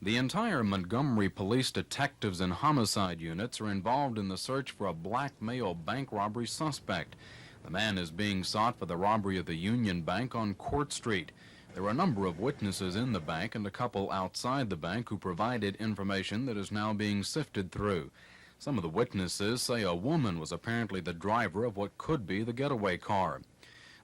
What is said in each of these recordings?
The entire Montgomery Police detectives and homicide units are involved in the search for a black male bank robbery suspect. The man is being sought for the robbery of the Union Bank on Court Street. There were a number of witnesses in the bank and a couple outside the bank who provided information that is now being sifted through. Some of the witnesses say a woman was apparently the driver of what could be the getaway car.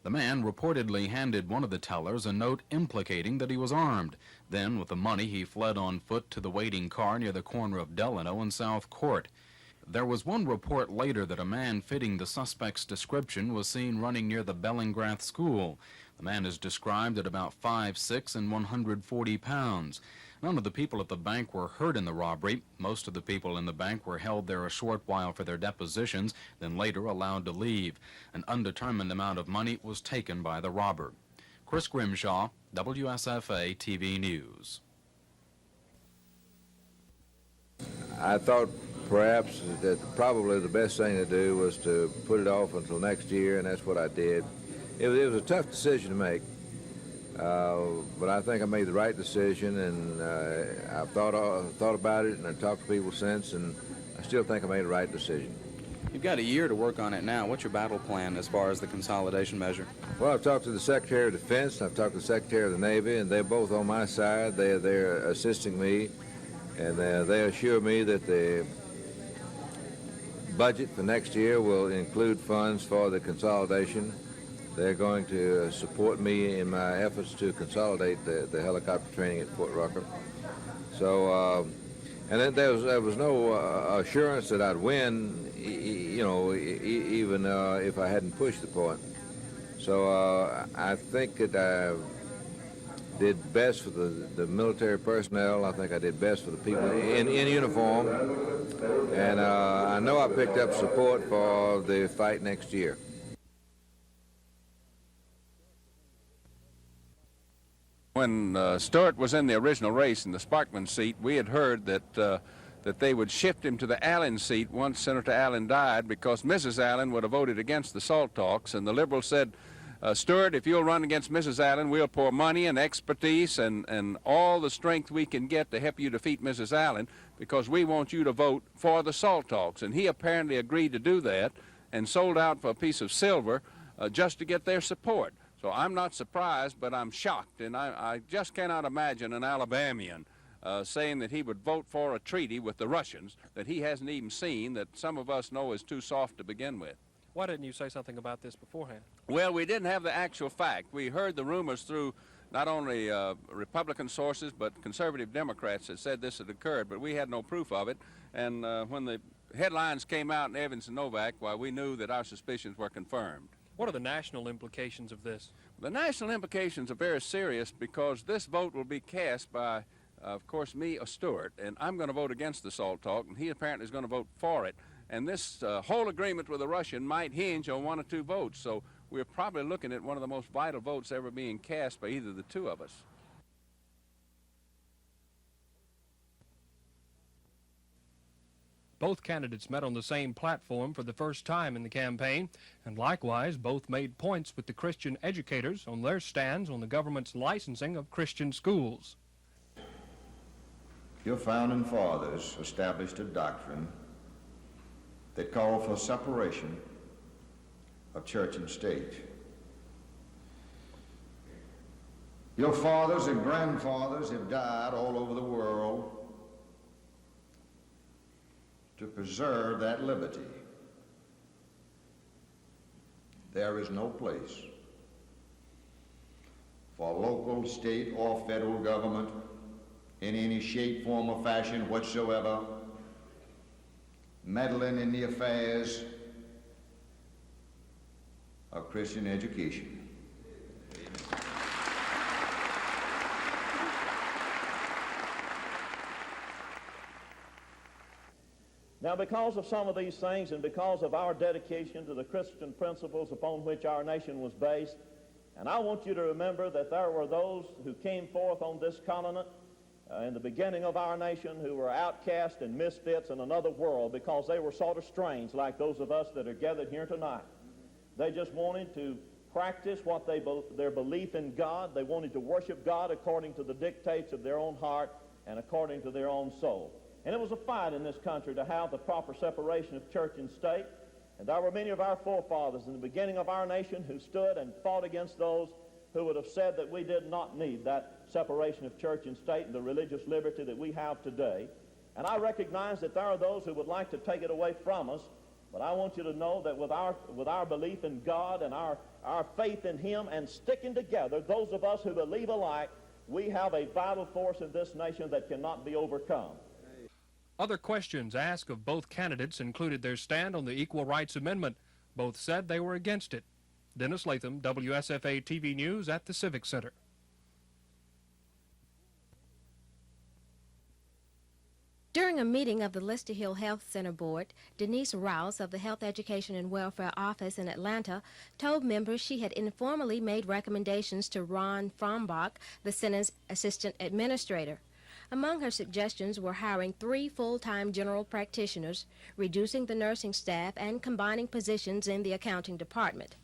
The man reportedly handed one of the tellers a note implicating that he was armed. Then, with the money, he fled on foot to the waiting car near the corner of Delano and South Court. There was one report later that a man fitting the suspect's description was seen running near the Bellingrath School. The man is described at about 5'6" and 140 pounds. None of the people at the bank were hurt in the robbery. Most of the people in the bank were held there a short while for their depositions, then later allowed to leave. An undetermined amount of money was taken by the robber. Chris Grimshaw, WSFA TV News. I thought perhaps that probably the best thing to do was to put it off until next year, and that's what I did. It was a tough decision to make. But I think I made the right decision, and I've thought about it, and I've talked to people since, and I still think I made the right decision. You've got a year to work on it now. What's your battle plan as far as the consolidation measure? Well, I've talked to the Secretary of Defense, I've talked to the Secretary of the Navy, and they're both on my side. They're assisting me, and they assure me that the budget for next year will include funds for the consolidation. They're going to support me in my efforts to consolidate the helicopter training at Fort Rucker. So, and then there was no assurance that I'd win, even if I hadn't pushed the point. So I think that I did best for the military personnel. I think I did best for the people in uniform. And I know I picked up support for the fight next year. When Stewart was in the original race in the Sparkman seat, we had heard that they would shift him to the Allen seat once Senator Allen died, because Mrs. Allen would have voted against the SALT talks, and the liberals said, Stewart, if you'll run against Mrs. Allen, we'll pour money and expertise and all the strength we can get to help you defeat Mrs. Allen, because we want you to vote for the SALT talks. And he apparently agreed to do that and sold out for a piece of silver just to get their support. So I'm not surprised, but I'm shocked, and I just cannot imagine an Alabamian saying that he would vote for a treaty with the Russians that he hasn't even seen, that some of us know is too soft to begin with. Why didn't you say something about this beforehand? Well, we didn't have the actual fact. We heard the rumors through not only Republican sources, but conservative Democrats that said this had occurred, but we had no proof of it. And when the headlines came out in Evans and Novak, well, we knew that our suspicions were confirmed. What are the national implications of this? The national implications are very serious, because this vote will be cast by, of course, me or Stewart, and I'm going to vote against the SALT talk, and he apparently is going to vote for it. And this whole agreement with the Russian might hinge on one or two votes, so we're probably looking at one of the most vital votes ever being cast by either of the two of us. Both candidates met on the same platform for the first time in the campaign, and likewise both made points with the Christian educators on their stands on the government's licensing of Christian schools. Your founding fathers established a doctrine that called for separation of church and state. Your fathers and grandfathers have died all over the world to preserve that liberty. There is no place for local, state, or federal government in any shape, form, or fashion whatsoever meddling in the affairs of Christian education. Now, because of some of these things and because of our dedication to the Christian principles upon which our nation was based, and I want you to remember that there were those who came forth on this continent in the beginning of our nation who were outcast and misfits in another world because they were sort of strange like those of us that are gathered here tonight. They just wanted to practice their belief in God. They wanted to worship God according to the dictates of their own heart. and according to their own soul. And it was a fight in this country to have the proper separation of church and state. And there were many of our forefathers in the beginning of our nation who stood and fought against those who would have said that we did not need that separation of church and state and the religious liberty that we have today. And I recognize that there are those who would like to take it away from us, but I want you to know that with our belief in God and our faith in Him and sticking together, those of us who believe alike, we have a vital force in this nation that cannot be overcome. Other questions asked of both candidates included their stand on the Equal Rights Amendment. Both said they were against it. Dennis Latham, WSFA TV News at the Civic Center. During a meeting of the Lister Hill Health Center Board, Denise Rouse of the Health Education and Welfare Office in Atlanta told members she had informally made recommendations to Ron Frombach, the center's assistant administrator. Among her suggestions were hiring 3 full-time general practitioners, reducing the nursing staff, and combining positions in the accounting department.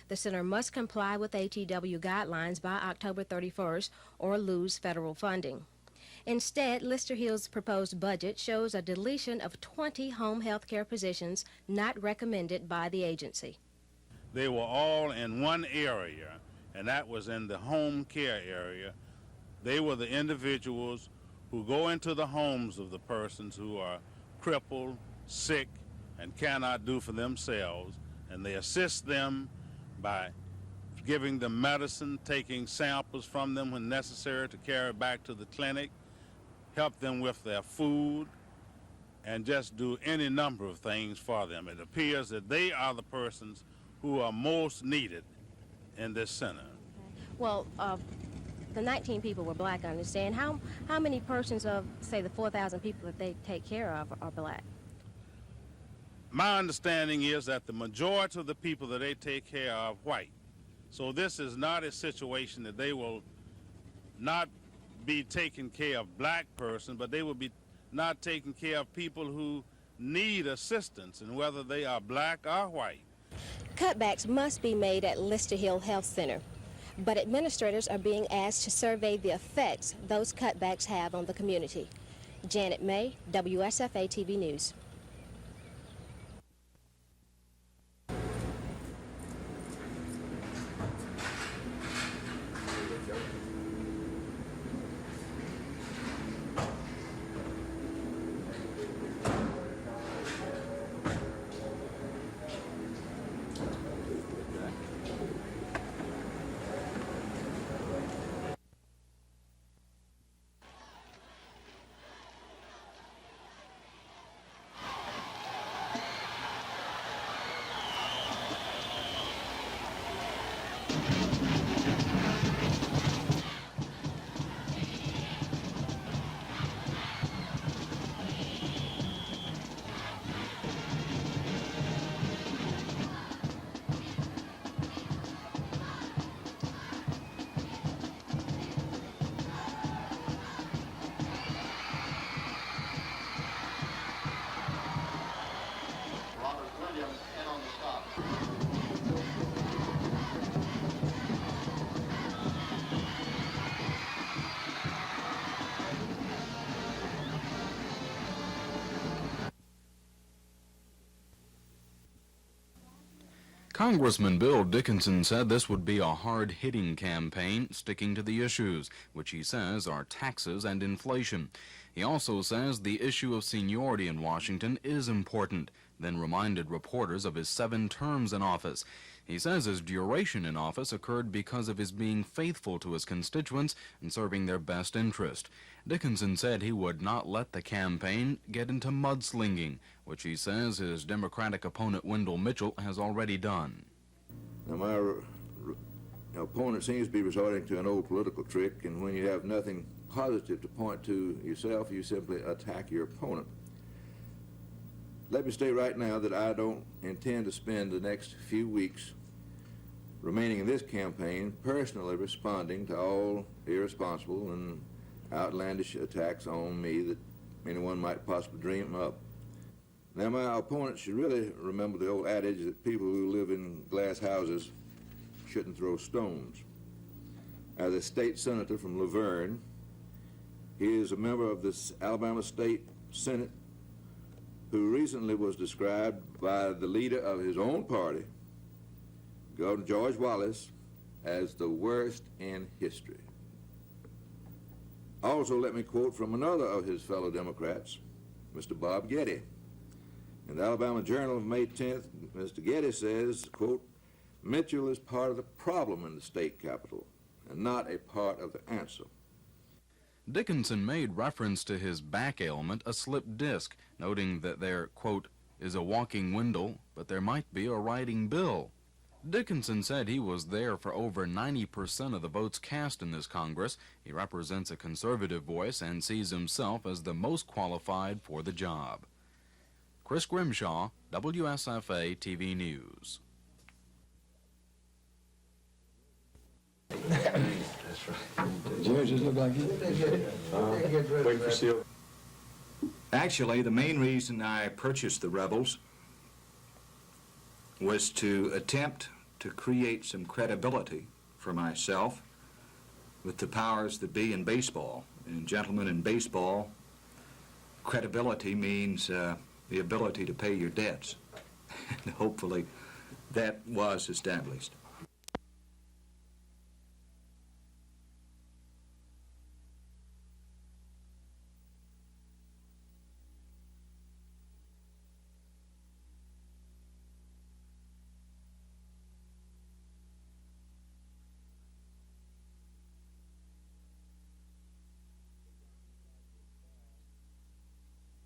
The center must comply with ATW guidelines by October 31st or lose federal funding. Instead, Lister Hill's proposed budget shows a deletion of 20 home health care positions not recommended by the agency. They were all in one area, and that was in the home care area. They were the individuals who go into the homes of the persons who are crippled, sick, and cannot do for themselves, and they assist them by giving them medicine, taking samples from them when necessary to carry back to the clinic, help them with their food, and just do any number of things for them. It appears that they are the persons who are most needed in this center. Well, the 19 people were black, I understand. How many persons of, say, the 4,000 people that they take care of are black? My understanding is that the majority of the people that they take care of are white. So this is not a situation that they will not be taking care of black person, but they will be not taking care of people who need assistance, and whether they are black or white. Cutbacks must be made at Lister Hill Health Center, but administrators are being asked to survey the effects those cutbacks have on the community. Janet May, WSFA TV News. Congressman Bill Dickinson said this would be a hard-hitting campaign, sticking to the issues, which he says are taxes and inflation. He also says the issue of seniority in Washington is important, then reminded reporters of his 7 terms in office. He says his duration in office occurred because of his being faithful to his constituents and serving their best interest. Dickinson said he would not let the campaign get into mudslinging, which he says his Democratic opponent Wendell Mitchell has already done. Now, my opponent seems to be resorting to an old political trick, and when you have nothing positive to point to yourself, you simply attack your opponent. Let me state right now that I don't intend to spend the next few weeks remaining in this campaign personally responding to all irresponsible and outlandish attacks on me that anyone might possibly dream up. Now, my opponents should really remember the old adage that people who live in glass houses shouldn't throw stones. As a state senator from Laverne, He is a member of the Alabama State Senate who recently was described by the leader of his own party, Governor George Wallace, as the worst in history. Also, let me quote from another of his fellow Democrats, Mr. Bob Getty. In the Alabama Journal of May 10th, Mr. Getty says, quote, "Mitchell is part of the problem in the state capitol and not a part of the answer." Dickinson made reference to his back ailment, a slipped disc, noting that there, quote, "is a walking window, but there might be a riding bill." Dickinson said he was there for over 90% of the votes cast in this Congress. He represents a conservative voice and sees himself as the most qualified for the job. Chris Grimshaw, WSFA TV News. George, does it look like it? Wait for seal. Actually, the main reason I purchased the Rebels was to attempt to create some credibility for myself with the powers that be in baseball. And gentlemen, in baseball, credibility means the ability to pay your debts. And hopefully that was established.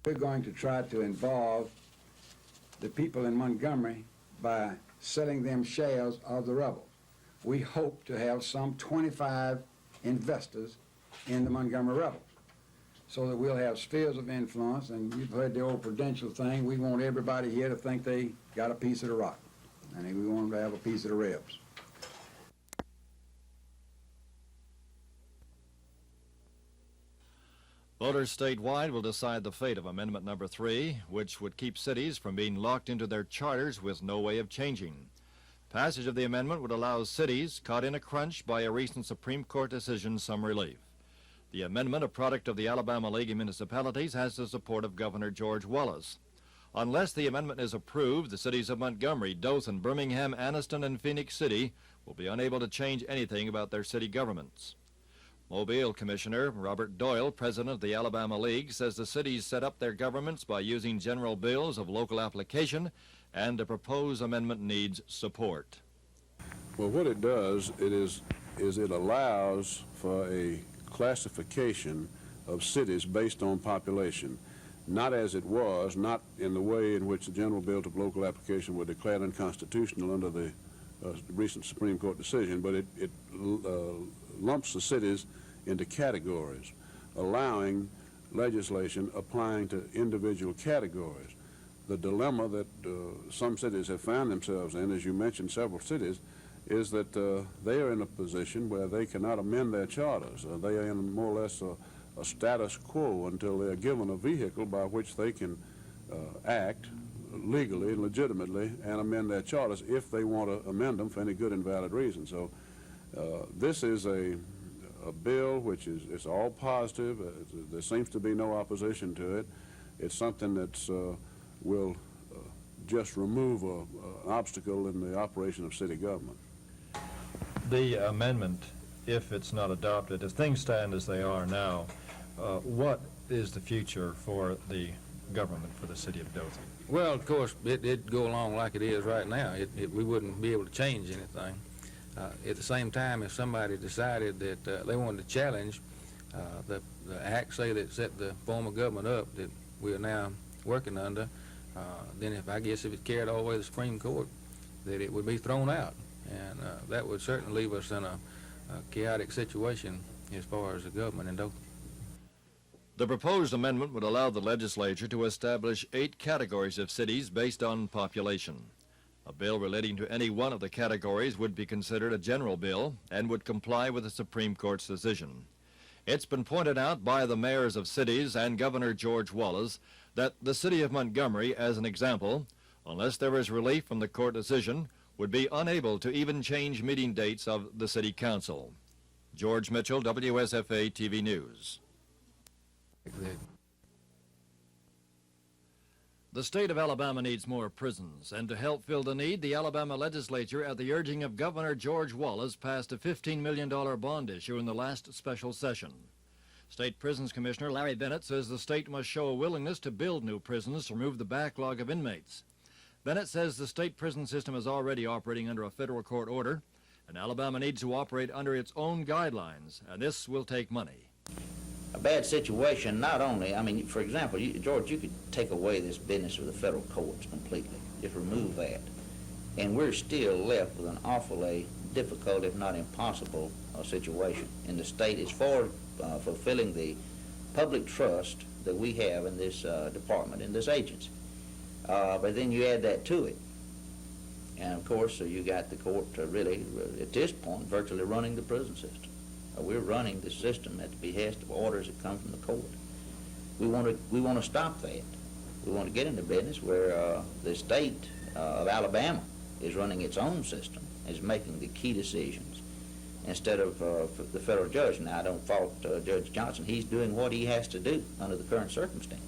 We're going to try to involve the people in Montgomery by selling them shares of the Rebels. We hope to have some 25 investors in the Montgomery Rebels so that we'll have spheres of influence, and you've heard the old prudential thing. We want everybody here to think they got a piece of the rock, and we want them to have a piece of the Rebs. Voters statewide will decide the fate of Amendment Number 3, which would keep cities from being locked into their charters with no way of changing. Passage of the amendment would allow cities caught in a crunch by a recent Supreme Court decision some relief. The amendment, a product of the Alabama League of Municipalities, has the support of Governor George Wallace. Unless the amendment is approved, the cities of Montgomery, Dothan, Birmingham, Anniston, and Phoenix City will be unable to change anything about their city governments. Mobile Commissioner Robert Doyle, president of the Alabama League, says the cities set up their governments by using general bills of local application, and the proposed amendment needs support. Well, what it does, is it allows for a classification of cities based on population, not as it was, not in the way in which the general bills of local application were declared unconstitutional under the recent Supreme Court decision, but it lumps the cities into categories, allowing legislation applying to individual categories. The dilemma that some cities have found themselves in, as you mentioned, several cities, is that they are in a position where they cannot amend their charters. They are in more or less a status quo until they are given a vehicle by which they can act legally and legitimately and amend their charters if they want to amend them for any good and valid reason. So this is a bill which is all positive. There seems to be no opposition to it. It's something that will just remove an obstacle in the operation of city government. The amendment, if it's not adopted, as things stand as they are now, what is the future for the government for the city of Dothan? Well, of course, it'd go along like it is right now. We wouldn't be able to change anything. At the same time, if somebody decided that they wanted to challenge the act, say, that set the form of government up that we are now working under, then if it's carried all the way to the Supreme Court, that it would be thrown out. And that would certainly leave us in a chaotic situation as far as the government in Dothan. The proposed amendment would allow the legislature to establish 8 categories of cities based on population. A bill relating to any one of the categories would be considered a general bill and would comply with the Supreme Court's decision. It's been pointed out by the mayors of cities and Governor George Wallace that the city of Montgomery, as an example, unless there is relief from the court decision, would be unable to even change meeting dates of the city council. George Mitchell, WSFA TV News. The state of Alabama needs more prisons, and to help fill the need, the Alabama legislature, at the urging of Governor George Wallace, passed a $15 million bond issue in the last special session. State Prisons Commissioner Larry Bennett says the state must show a willingness to build new prisons to remove the backlog of inmates. Bennett says the state prison system is already operating under a federal court order, and Alabama needs to operate under its own guidelines, and this will take money. A bad situation, not only, I mean, for example, George, you could take away this business with the federal courts completely, just remove that, and we're still left with an awfully difficult, if not impossible, situation in the state as far as fulfilling the public trust that we have in this department, in this agency. But then you add that to it, and of course, you got the court really, at this point, virtually running the prison system. We're running the system at the behest of orders that come from the court. We want to stop that. We want to get into business where the state of Alabama is running its own system, is making the key decisions instead of the federal judge. Now, I don't fault Judge Johnson. He's doing what he has to do under the current circumstances.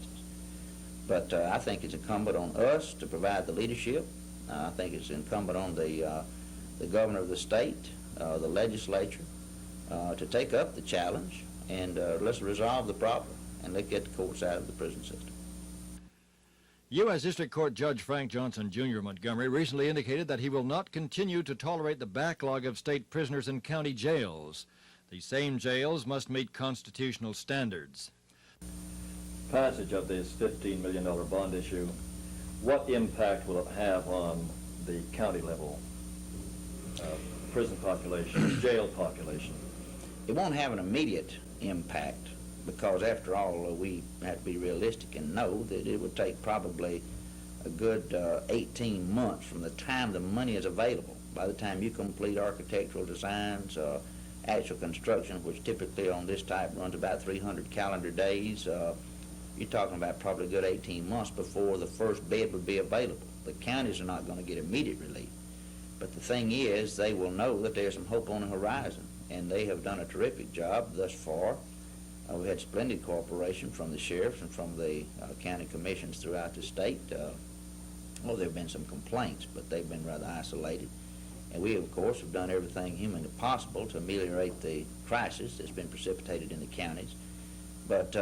But I think it's incumbent on us to provide the leadership. I think it's incumbent on the governor of the state, the legislature, to take up the challenge and let's resolve the problem and let's get the courts out of the prison system. U.S. District Court Judge Frank Johnson, Jr. of Montgomery, recently indicated that he will not continue to tolerate the backlog of state prisoners in county jails. These same jails must meet constitutional standards. Passage of this $15 million bond issue, what impact will it have on the county level prison population, jail population? It won't have an immediate impact because, after all, we have to be realistic and know that it would take probably a good 18 months from the time the money is available. By the time you complete architectural designs, actual construction, which typically on this type runs about 300 calendar days, you're talking about probably a good 18 months before the first bed would be available. The counties are not going to get immediate relief. But the thing is, they will know that there's some hope on the horizon, and they have done a terrific job thus far. We've had splendid cooperation from the sheriffs and from the county commissions throughout the state. Well, there have been some complaints, but they've been rather isolated. And we, of course, have done everything humanly possible to ameliorate the crisis that's been precipitated in the counties. But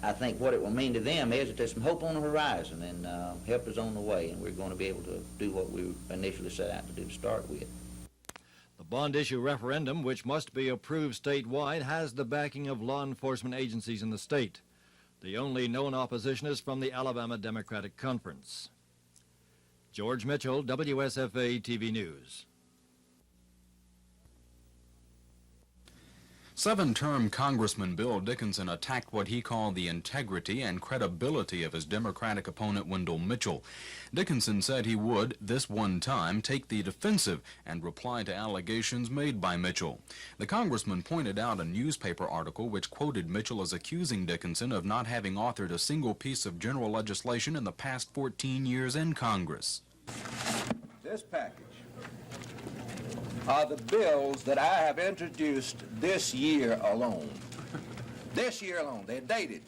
I think what it will mean to them is that there's some hope on the horizon, and help is on the way, and we're going to be able to do what we initially set out to do to start with. The bond issue referendum, which must be approved statewide, has the backing of law enforcement agencies in the state. The only known opposition is from the Alabama Democratic Conference. George Mitchell, WSFA TV News. Seven-term Congressman Bill Dickinson attacked what he called the integrity and credibility of his Democratic opponent Wendell Mitchell. Dickinson said he would, this one time, take the defensive and reply to allegations made by Mitchell. The congressman pointed out a newspaper article which quoted Mitchell as accusing Dickinson of not having authored a single piece of general legislation in the past 14 years in Congress. This package are the bills that I have introduced this year alone. This year alone. They're dated.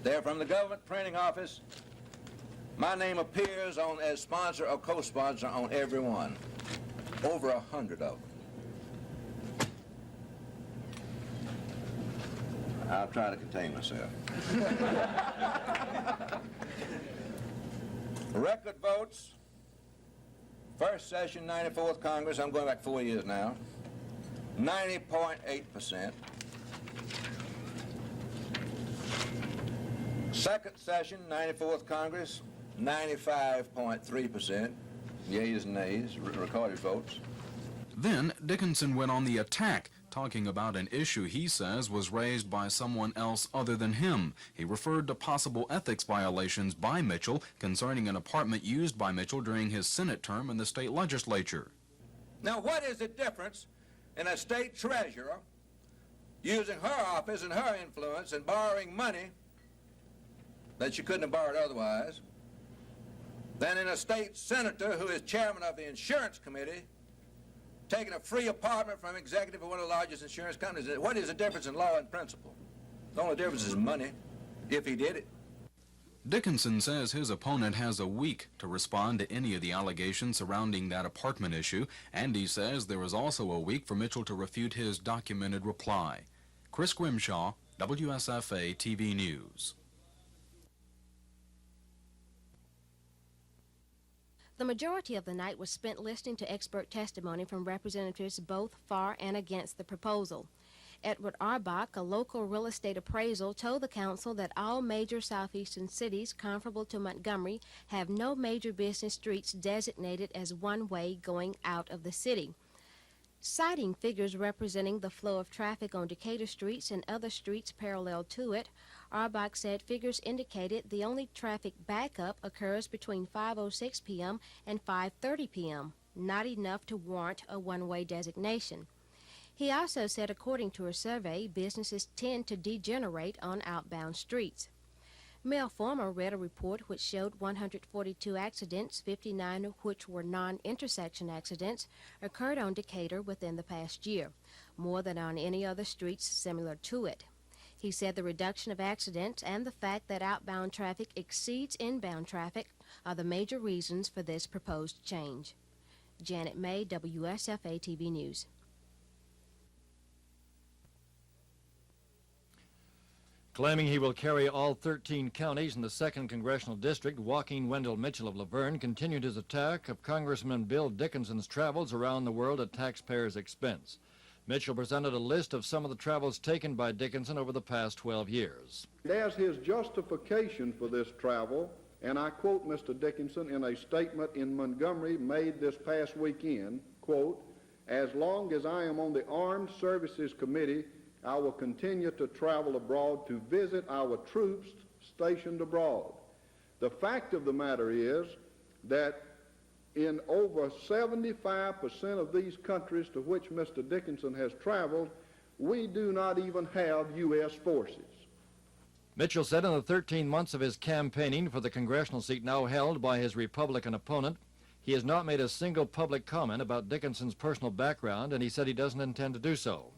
They're from the government printing office. My name appears on as sponsor or co-sponsor on every one. Over 100 of them. I'll try to contain myself. Record votes. First session, 94th Congress, I'm going back 4 years now, 90.8%. Second session, 94th Congress, 95.3%. Yeas and nays, recorded votes. Then Dickinson went on the attack, talking about an issue he says was raised by someone else other than him. He referred to possible ethics violations by Mitchell concerning an apartment used by Mitchell during his Senate term in the state legislature. Now, what is the difference in a state treasurer using her office and her influence and borrowing money that she couldn't have borrowed otherwise than in a state senator who is chairman of the insurance committee taking a free apartment from executive of one of the largest insurance companies? What is the difference in law and principle? The only difference is money, if he did it. Dickinson says his opponent has a week to respond to any of the allegations surrounding that apartment issue, and he says there is also a week for Mitchell to refute his documented reply. Chris Grimshaw, WSFA TV News. The majority of the night was spent listening to expert testimony from representatives both for and against the proposal. Edward Arbach, a local real estate appraisal, told the council that all major southeastern cities comparable to Montgomery have no major business streets designated as one-way going out of the city. Citing figures representing the flow of traffic on Decatur streets and other streets parallel to it, Arbach said figures indicated the only traffic backup occurs between 5:06 p.m. and 5:30 p.m., not enough to warrant a one-way designation. He also said, according to a survey, businesses tend to degenerate on outbound streets. Mel Former read a report which showed 142 accidents, 59 of which were non-intersection accidents, occurred on Decatur within the past year, more than on any other streets similar to it. He said the reduction of accidents and the fact that outbound traffic exceeds inbound traffic are the major reasons for this proposed change. Janet May, WSFA TV News. Claiming he will carry all 13 counties in the 2nd Congressional District, Joaquin Wendell Mitchell of Laverne continued his attack of Congressman Bill Dickinson's travels around the world at taxpayers' expense. Mitchell presented a list of some of the travels taken by Dickinson over the past 12 years. As his justification for this travel, and I quote Mr. Dickinson in a statement in Montgomery made this past weekend, quote, "As long as I am on the Armed Services Committee, I will continue to travel abroad to visit our troops stationed abroad." The fact of the matter is that in over 75% of these countries to which Mr. Dickinson has traveled, we do not even have U.S. forces. Mitchell said in the 13 months of his campaigning for the congressional seat now held by his Republican opponent, he has not made a single public comment about Dickinson's personal background, and he said he doesn't intend to do so.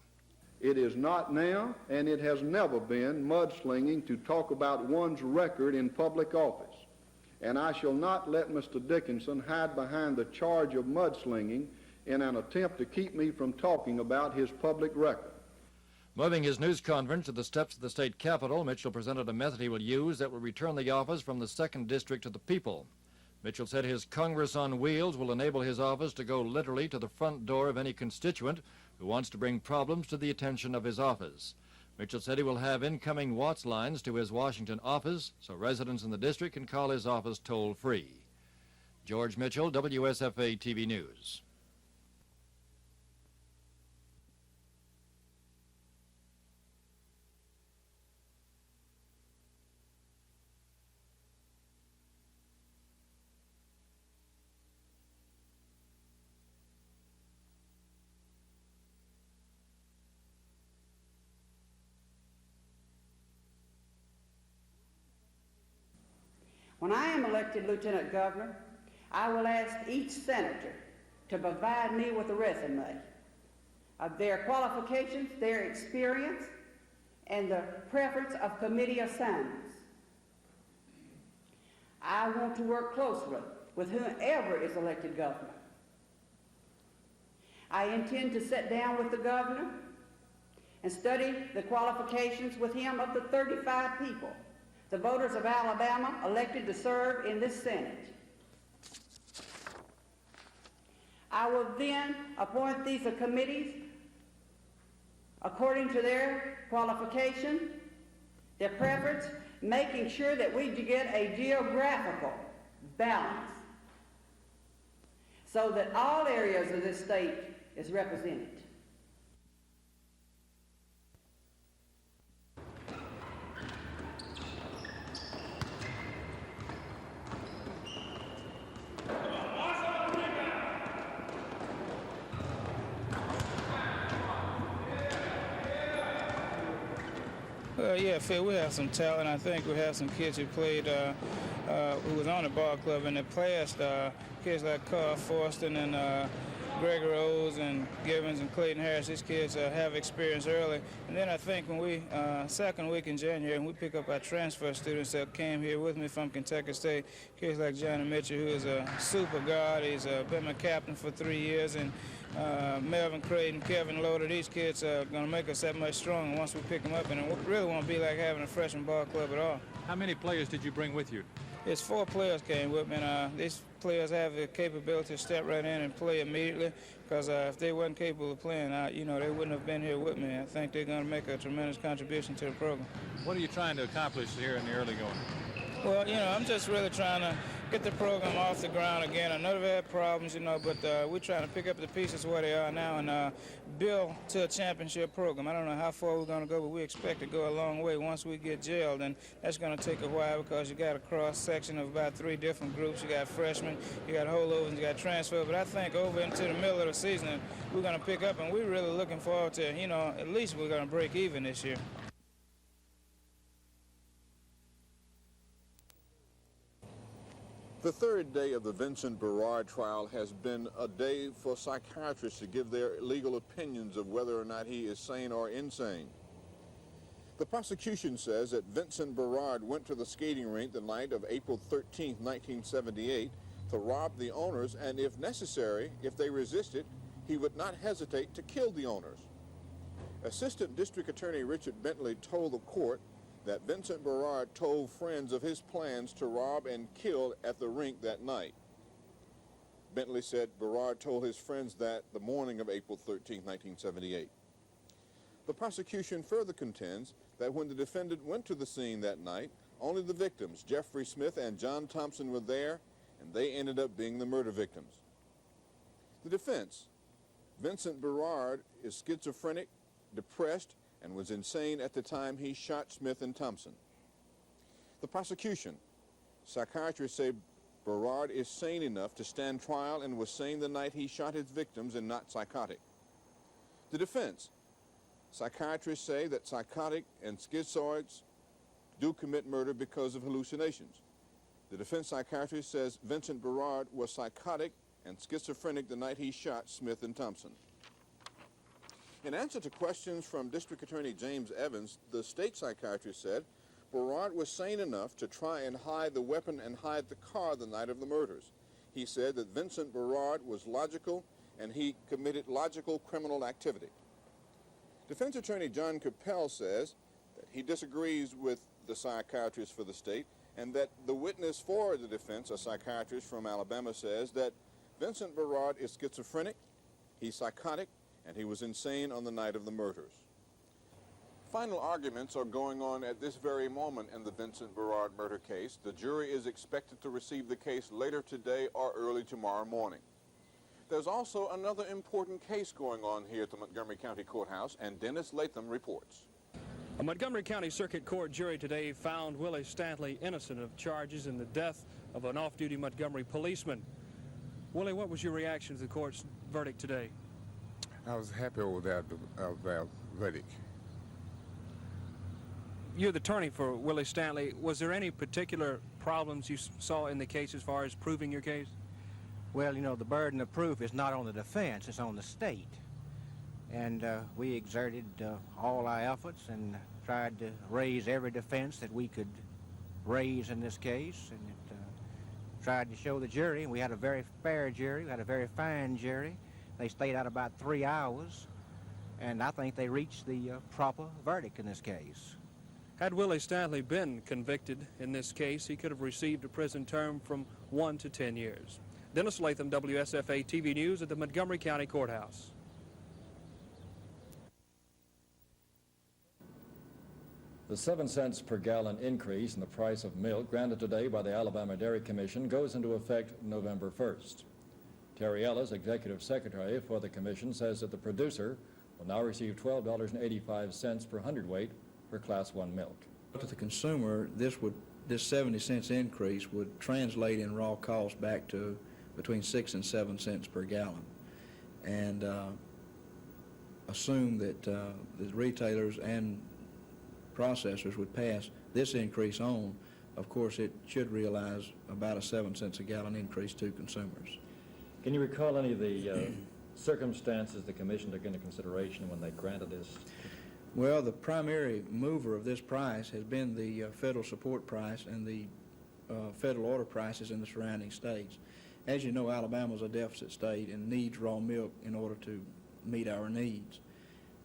It is not now, and it has never been, mudslinging to talk about one's record in public office. And I shall not let Mr. Dickinson hide behind the charge of mudslinging in an attempt to keep me from talking about his public record. Moving his news conference to the steps of the state capitol, Mitchell presented a method he will use that will return the office from the 2nd District to the people. Mitchell said his Congress on wheels will enable his office to go literally to the front door of any constituent who wants to bring problems to the attention of his office. Mitchell said he will have incoming Watts lines to his Washington office so residents in the district can call his office toll-free. George Mitchell, WSFA TV News. When I am elected Lieutenant Governor, I will ask each senator to provide me with a resume of their qualifications, their experience, and the preference of committee assignments. I want to work closely with whoever is elected governor. I intend to sit down with the governor and study the qualifications with him of the 35 people, the voters of Alabama elected to serve in this Senate. I will then appoint these committees according to their qualification, their preference, making sure that we get a geographical balance so that all areas of this state is represented. Yeah, Phil, we have some talent. I think we have some kids who played, who was on the ball club in the past. Kids like Carl Forston and Gregory O's and Givens and Clayton Harris, these kids have experience early. And then I think when we, second week in January, when we pick up our transfer students that came here with me from Kentucky State, kids like Johnny Mitchell, who is a super guard. He's been my captain for 3 years, and Melvin Creighton, Kevin Loader, these kids are going to make us that much stronger once we pick them up, and it really won't be like having a freshman ball club at all. How many players did you bring with you? It's 4 players came with me, and these players have the capability to step right in and play immediately, because if they wasn't capable of playing, you know, they wouldn't have been here with me. I think they're going to make a tremendous contribution to the program. What are you trying to accomplish here in the early going? Well, you know, I'm just really trying to get the program off the ground again. I know they've had problems, you know, but we're trying to pick up the pieces where they are now and build to a championship program. I don't know how far we're going to go, but we expect to go a long way once we get jailed, and that's going to take a while because you got a cross-section of about 3 different groups. You got freshmen, you got holdovers, and you got transfer. But I think over into the middle of the season, we're going to pick up, and we're really looking forward to, you know, at least we're going to break even this year. The third day of the Vincent Berard trial has been a day for psychiatrists to give their legal opinions of whether or not he is sane or insane. The prosecution says that Vincent Berard went to the skating rink the night of April 13, 1978 to rob the owners, and if necessary, if they resisted, he would not hesitate to kill the owners. Assistant District Attorney Richard Bentley told the court that Vincent Berard told friends of his plans to rob and kill at the rink that night. Bentley said Berard told his friends that the morning of April 13, 1978. The prosecution further contends that when the defendant went to the scene that night, only the victims, Jeffrey Smith and John Thompson, were there, and they ended up being the murder victims. The defense: Vincent Berard is schizophrenic, depressed, and was insane at the time he shot Smith and Thompson. The prosecution: psychiatrists say Berard is sane enough to stand trial and was sane the night he shot his victims and not psychotic. The defense: psychiatrists say that psychotic and schizoids do commit murder because of hallucinations. The defense psychiatrist says Vincent Berard was psychotic and schizophrenic the night he shot Smith and Thompson. In answer to questions from District Attorney James Evans, the state psychiatrist said Berard was sane enough to try and hide the weapon and hide the car the night of the murders. He said that Vincent Berard was logical and he committed logical criminal activity. Defense Attorney John Capel says that he disagrees with the psychiatrist for the state, and that the witness for the defense, a psychiatrist from Alabama, says that Vincent Berard is schizophrenic, he's psychotic, and he was insane on the night of the murders. Final arguments are going on at this very moment in the Vincent Berard murder case. The jury is expected to receive the case later today or early tomorrow morning. There's also another important case going on here at the Montgomery County Courthouse, and Dennis Latham reports. A Montgomery County Circuit Court jury today found Willie Stanley innocent of charges in the death of an off-duty Montgomery policeman. Willie, what was your reaction to the court's verdict today? I was happy with that verdict. You're the attorney for Willie Stanley. Was there any particular problems you saw in the case as far as proving your case? Well, you know, the burden of proof is not on the defense, it's on the state. And we exerted all our efforts and tried to raise every defense that we could raise in this case, and tried to show the jury. We had a very fair jury, we had a very fine jury. They stayed out about 3 hours, and I think they reached the proper verdict in this case. Had Willie Stanley been convicted in this case, he could have received a prison term from 1 to 10 years. Dennis Latham, WSFA TV News at the Montgomery County Courthouse. The 7 cents per gallon increase in the price of milk granted today by the Alabama Dairy Commission goes into effect November 1st. Terry Ellis, Executive Secretary for the Commission, says that the producer will now receive $12.85 per hundredweight for Class 1 milk. To the consumer, this 70 cents increase would translate in raw cost back to between 6 and 7 cents per gallon. And assume that the retailers and processors would pass this increase on. Of course, it should realize about a 7 cents a gallon increase to consumers. Can you recall any of the circumstances the Commission took into consideration when they granted this? Well, the primary mover of this price has been the federal support price and the federal order prices in the surrounding states. As you know, Alabama's a deficit state and needs raw milk in order to meet our needs.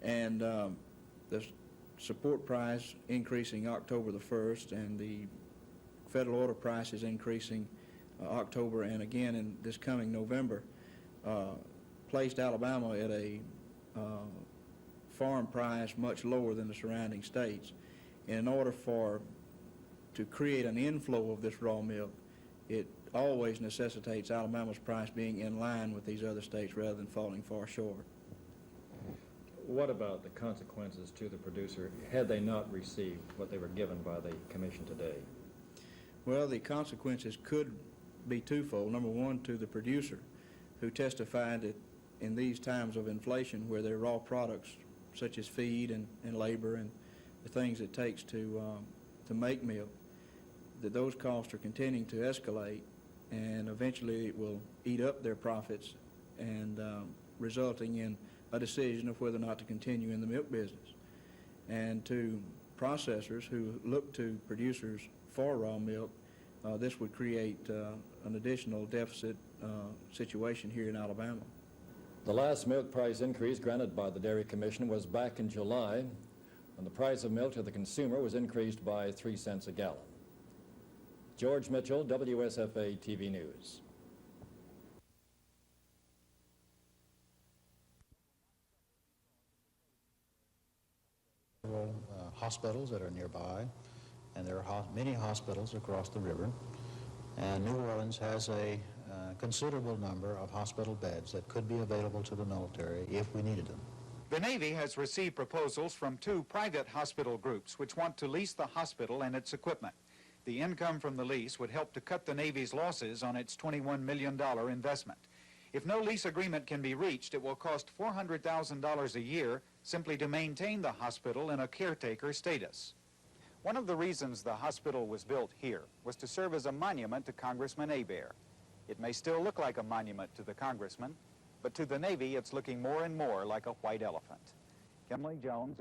And the support price increasing October the 1st, and the federal order price is increasing October and again in this coming November, placed Alabama at a farm price much lower than the surrounding states. In order to create an inflow of this raw milk, it always necessitates Alabama's price being in line with these other states rather than falling far short. What about the consequences to the producer had they not received what they were given by the Commission today? Well, the consequences could be twofold. Number one, to the producer, who testified that in these times of inflation where their raw products such as feed and labor and the things it takes to make milk, that those costs are continuing to escalate, and eventually it will eat up their profits and resulting in a decision of whether or not to continue in the milk business. And to processors who look to producers for raw milk, this would create an additional deficit situation here in Alabama. The last milk price increase granted by the Dairy Commission was back in July, when the price of milk to the consumer was increased by 3 cents a gallon. George Mitchell, WSFA TV News. Hospitals that are nearby, and there are many hospitals across the river, and New Orleans has a considerable number of hospital beds that could be available to the military if we needed them. The Navy has received proposals from 2 private hospital groups which want to lease the hospital and its equipment. The income from the lease would help to cut the Navy's losses on its $21 million investment. If no lease agreement can be reached, it will cost $400,000 a year simply to maintain the hospital in a caretaker status. One of the reasons the hospital was built here was to serve as a monument to Congressman Hebert. It may still look like a monument to the congressman, but to the Navy it's looking more and more like a white elephant. Kimberly Jones.